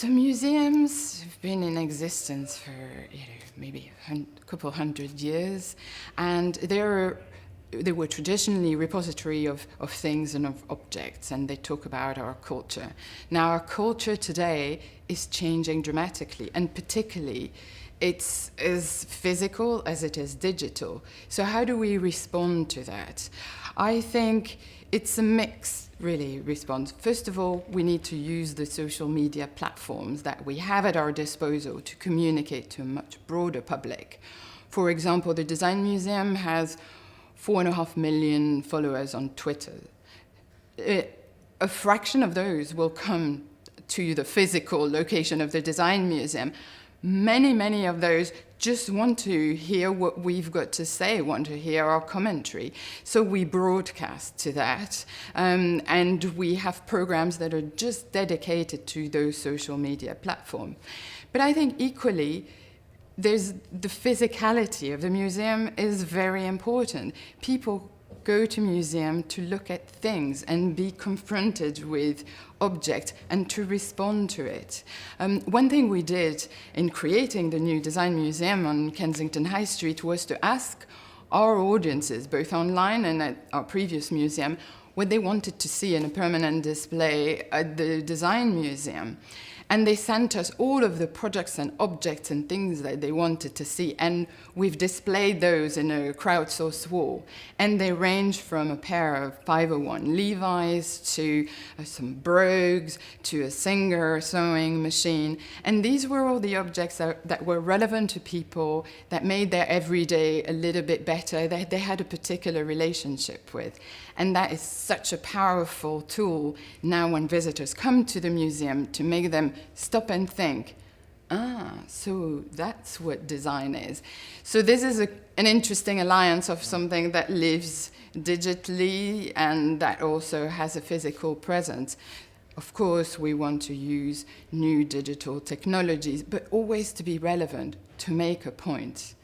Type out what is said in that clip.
So museums have been in existence for maybe a couple hundred years, and they were traditionally repository of things and of objects, and they talk about our culture. Now, our culture today is changing dramatically, and particularly it's as physical as it is digital. So how do we respond to that? I think it's a mix, really, response. First of all, we need to use the social media platforms that we have at our disposal to communicate to a much broader public. For example, the Design Museum has 4.5 million followers on Twitter. A fraction of those will come to the physical location of the Design Museum. Many of those just want to hear what we've got to say, want to hear our commentary. So we broadcast to that, and we have programs that are just dedicated to those social media platforms. But I think equally, there's the physicality of the museum is very important. People go to museum to look at things and be confronted with objects and to respond to it. One thing we did in creating the new Design Museum on Kensington High Street was to ask our audiences, both online and at our previous museum, what they wanted to see in a permanent display at the Design Museum. And they sent us all of the projects and objects and things that they wanted to see. And we've displayed those in a crowdsourced wall. And they range from a pair of 501 Levi's to some brogues, to a Singer sewing machine. And these were all the objects that were relevant to people, that made their everyday a little bit better, that they had a particular relationship with. And that is such a powerful tool now when visitors come to the museum to make them stop and think, so that's what design is. So this is an interesting alliance of something that lives digitally and that also has a physical presence. Of course, we want to use new digital technologies, but always to be relevant, to make a point.